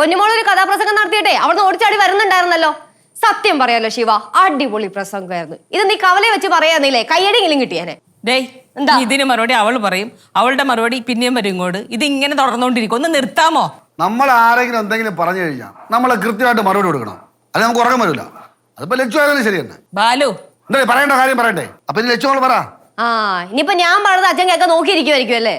പൊന്നുമോളൊരു കഥാപ്രസംഗം നടത്തിയിട്ടേ അവിടുന്ന് ഓടിച്ചാടി വരുന്നുണ്ടായിരുന്നല്ലോ. സത്യം പറയാലോ ശിവ, അടിപൊളി പ്രസംഗമായിരുന്നു. ഇത് നീ കവലയെ വെച്ച് പറയാന്നില്ലേ, കയ്യടിയെങ്കിലും കിട്ടിയാനെ. എന്താ ഇതിന് മറുപടി അവൾ പറയും, അവളുടെ മറുപടി പിന്നെയും വരും ഇങ്ങോട്ട്. ഇത് ഇങ്ങനെ തുടർന്നുകൊണ്ടിരിക്കും. ഒന്ന് നിർത്താമോ? നമ്മൾ ആരെങ്കിലും എന്തെങ്കിലും പറഞ്ഞു കഴിഞ്ഞാൽ നമ്മൾ കൃത്യമായിട്ട് മറുപടി കൊടുക്കണം. അത് നമുക്ക് ഉറക്കം വരില്ല. അതിപ്പോ ലക്ഷ്യം ആയാലും ശരി തന്നെ. ബാലു എന്താ പറയേണ്ട കാര്യം പറയണ്ടേ? അപ്പൊ ഇനി ലക്ഷ്യം പറ. ഇനിയിപ്പൊ ഞാൻ പറഞ്ഞത് അച്ഛൻ കേൾക്കാൻ നോക്കിയിരിക്കുമായിരിക്കും അല്ലേ?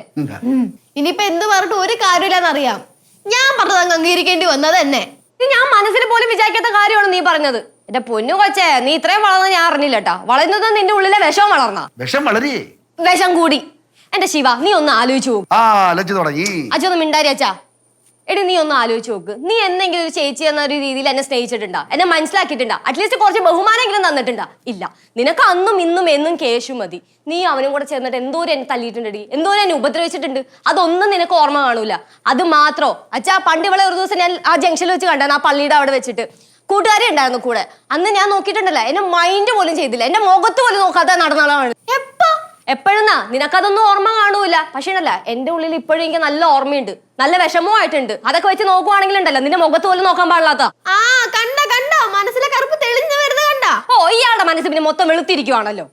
ഇനിയിപ്പൊ എന്ത് പറഞ്ഞിട്ട് ഒരു കാര്യമില്ലെന്നറിയാം. ഞാൻ പറഞ്ഞത് അങ്ങ് അംഗീകരിക്കേണ്ടി വന്നത് തന്നെ. ഇത് ഞാൻ മനസ്സിൽ പോലും വിചാരിക്കാത്ത കാര്യമാണ് നീ പറഞ്ഞത്. എന്റെ പൊന്നു കൊച്ചേ, നീ ഇത്രയും വളർന്ന ഞാൻ അറിഞ്ഞില്ല കേട്ടാ. വളരുന്നത് നിന്റെ ഉള്ളിലെ വിഷം വളർന്ന. വിഷം വളരേ, വിഷം കൂടി. എന്റെ ശിവ, നീ ഒന്ന് ആലോചിച്ചു നോക്ക്. അച്ഛനൊന്ന് മിണ്ടാരി അച്ഛാ. എടി നീ ഒന്ന് ആലോചിച്ച് നോക്ക്. നീ എന്തെങ്കിലും ഒരു ചേച്ചി എന്ന ഒരു രീതിയിൽ എന്നെ സ്നേഹിച്ചിട്ടുണ്ടാ, എന്നെ മനസ്സിലാക്കിയിട്ടുണ്ടാ, അറ്റ്ലീസ്റ്റ് കുറച്ച് ബഹുമാനെങ്കിലും തന്നിട്ടുണ്ടാ? ഇല്ല. നിനക്ക് അന്നും ഇന്നും എന്നും കേശു മതി. നീ അവനും കൂടെ ചേർന്നിട്ട് എന്തോരം എന്നെ തല്ലിയിട്ടുണ്ടടി, എന്തോരം എന്നെ ഉപദ്രവിച്ചിട്ടുണ്ട്. അതൊന്നും നിനക്ക് ഓർമ്മ കാണൂല. അത് മാത്രോ അച്ഛാ, പണ്ട് ഇവളെ ഒരു ദിവസം ഞാൻ ആ ജംഗ്ഷനിൽ വെച്ച് കണ്ടായിരുന്നു, ആ പള്ളിയുടെ അവിടെ വെച്ചിട്ട്. കൂട്ടുകാരി ഉണ്ടായിരുന്നു കൂടെ. അന്ന് ഞാൻ നോക്കിയിട്ടുണ്ടല്ലോ, എന്നെ മൈൻഡ് പോലും ചെയ്തില്ല, എന്റെ മുഖത്ത് പോലും നോക്കാതെ നടന്നാളാണ്. എപ്പോഴെന്നാ നിനക്കതൊന്നും ഓർമ്മ കാണൂല. പക്ഷേ ഉണ്ടല്ല, എന്റെ ഉള്ളിൽ ഇപ്പോഴും എനിക്ക് നല്ല ഓർമ്മയുണ്ട്, നല്ല വിഷമമായിട്ടുണ്ട്. അതൊക്കെ വെച്ച് നോക്കുവാണെങ്കിൽ ഉണ്ടല്ലോ, നിന്റെ മുഖത്ത് പോലും നോക്കാൻ പാടില്ലാത്ത. മനസ്സിലെ കറുപ്പ് തെളിഞ്ഞു വരുന്നത് കണ്ട. ഇയാളുടെ മനസ്സ് പിന്നെ മൊത്തം വെളുത്തിരിക്കുവാണല്ലോ.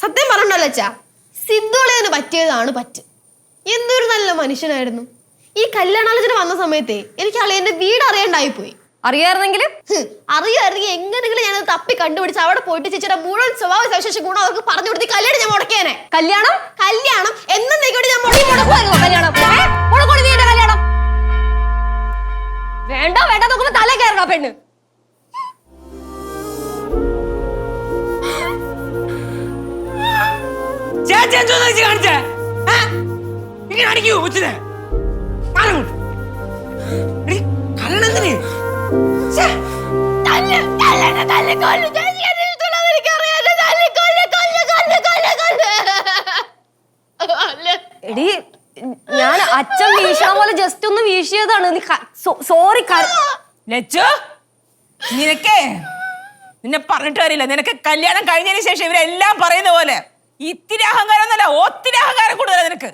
സത്യം പറഞ്ഞല്ലോ അച്ഛാ, സിദ്ധുളിന് പറ്റിയതാണ് പറ്റ്. എന്തൊരു നല്ല മനുഷ്യനായിരുന്നു. ഈ കല്യാണാലോചന വന്ന സമയത്തെ എനിക്ക് അളിയന്റെ വീട് അറിയണ്ടായിപ്പോയി. അറിയാമായിരുന്നെങ്കിലും അറിയാമായിരുന്നെങ്കിൽ എങ്ങനെങ്കിലും ഞാനത് തപ്പി കണ്ടുപിടിച്ച് അവിടെ പോയിട്ട് ചേച്ചിയുടെ മുഴുവൻ സ്വഭാവ സവിശേഷ ഗുണം അവർക്ക് പറഞ്ഞു കൊടുത്ത് കല്യാണം ഞാൻ മുടക്കിയാനെ. കല്യാണം കല്യാണം എന്നേക്കോട്ട് ഞാൻ കല്യാണം വേണ്ട വേണ്ട നോക്കുമ്പോ തല കയറണ പെണ്ണ്. എടി ഞാൻ അച്ഛൻ വീശണ പോലെ ജസ്റ്റ് ഒന്ന് വീശിയതാണ്. സോറി ലച്ചു, നിനക്കേ നിന്നെ പറഞ്ഞിട്ട് കാര്യമില്ല. നിനക്ക് കല്യാണം കഴിഞ്ഞതിന് ശേഷം ഇവരെല്ലാം പറയുന്ന പോലെ ഇത്തിരി അഹങ്കാരം എന്നല്ല, ഒത്തിരി അഹങ്കാരം കൂടുതലാണ് നിനക്ക്.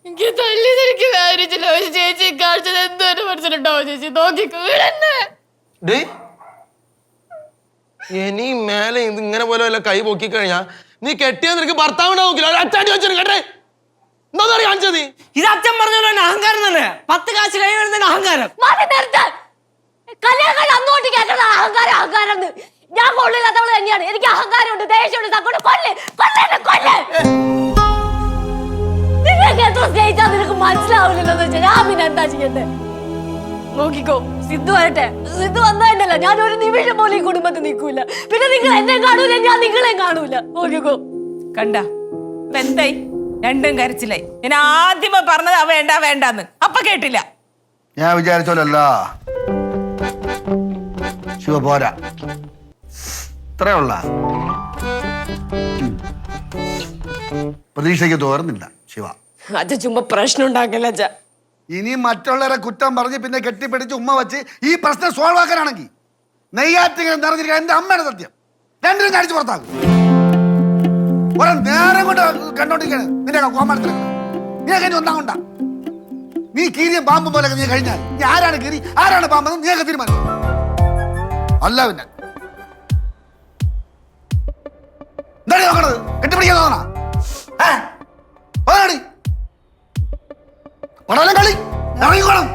എനിക്ക് തല്ലി തിരിക്ക് കാര്യത്തില്ല. ചേച്ചി കാണിച്ചത് എന്തോരം മനസ്സിലുണ്ടാവോ ചേച്ചി? നോക്കിക്കോ ഇനി മേലെ ഇങ്ങനെ പോലെ വല്ല കൈ പൊക്കി കഴിഞ്ഞാ നീ കെട്ടിയത് നിനക്ക് ഭർത്താവിനെ നോക്കില്ല, അച്ചാണ്ടി വെച്ചു കേട്ടെ. എന്താ കാണിച്ചത് നീ? ഇത് അച്ഛൻ പറഞ്ഞ പോലെ അഹങ്കാരം തന്നെ. 10 കാശ് കൈ വരുന്ന അഹങ്കാരം. കല്യാണം അങ്ങോട്ട് കേട്ടത് അഹങ്കാരം അഹങ്കാരം. ഞാൻ കൊള്ളില്ലാത്തവള് തന്നെയാണ്. എനിക്ക് അഹങ്കാരമുണ്ട്, ദേഷ്യമുണ്ട്. തക്കൊണ്ട് കൊല്ല് കൊല്ലെ കൊല്ല്. നിങ്ങൾക്ക് എത്ര സ്നേഹിച്ചാൽ നിനക്ക് മനസ്സിലാവില്ലല്ലോ എന്ന് വെച്ചാൽ ഞാൻ പിന്നെ എന്താ ചെയ്യണ്ടേ? നോക്കിക്കോ, സിദ്ധു വരട്ടെ. സിദ്ധു വന്നതല്ല, ഞാൻ ഒരു നിമിഷം പോലും ഈ കുടുംബത്തിൽ നിൽക്കൂല. പിന്നെ നിങ്ങൾ എന്നെ കാണൂല, ഞാൻ നിങ്ങളെ കാണൂല. നോക്കിക്കോ. കണ്ട എന്തായി? രണ്ടും കരച്ചിലായി. ഞാൻ ആദ്യമേ പറഞ്ഞത് വേണ്ട വേണ്ടെന്ന്, അപ്പൊ കേട്ടില്ല. ഞാൻ വിചാരിച്ചോലല്ല ശിവ, പോരാ. ഇത്രയുള്ള പ്രതീക്ഷയ്ക്ക് തോർന്നില്ല ശിവ. അച്ഛൻ ചുമ്മാ പ്രശ്നം ഉണ്ടാക്കല്ല അച്ഛാ. ഇനി മറ്റുള്ളവരെ കുറ്റം പറഞ്ഞ് പിന്നെ കെട്ടിപ്പിടിച്ച് ഉമ്മ വെച്ച് ഈ പ്രശ്നം സോൾവ് ആക്കാനാണെങ്കിൽ നെയ്യാറ്റിങ്ങനെ നിറഞ്ഞിരിക്കാൻ എന്റെ അമ്മയുടെ സത്യം രണ്ടിനും കാണിച്ചു പുറത്താക്കും. കുറെ നേരം കൊണ്ട് കണ്ടോണ്ടിരിക്കാണ് നിന്റെ കോമാളത്തിൽ. നീ കഴിഞ്ഞ ഒന്നാം കൊണ്ടാ. നീ കീരിയും പാമ്പും പോലൊക്കെ നീ കഴിഞ്ഞാൽ നീ ആരാണ് കീരി ആരാണ് പാമ്പെന്ന് നീയൊക്കെ തീരുമാനിക്കും. അല്ല പിന്നെ എന്താണ് നോക്കണത്? കെട്ടിപ്പിടിക്കാൻ തോന്നണ കളി ഇറങ്ങിക്കോണം.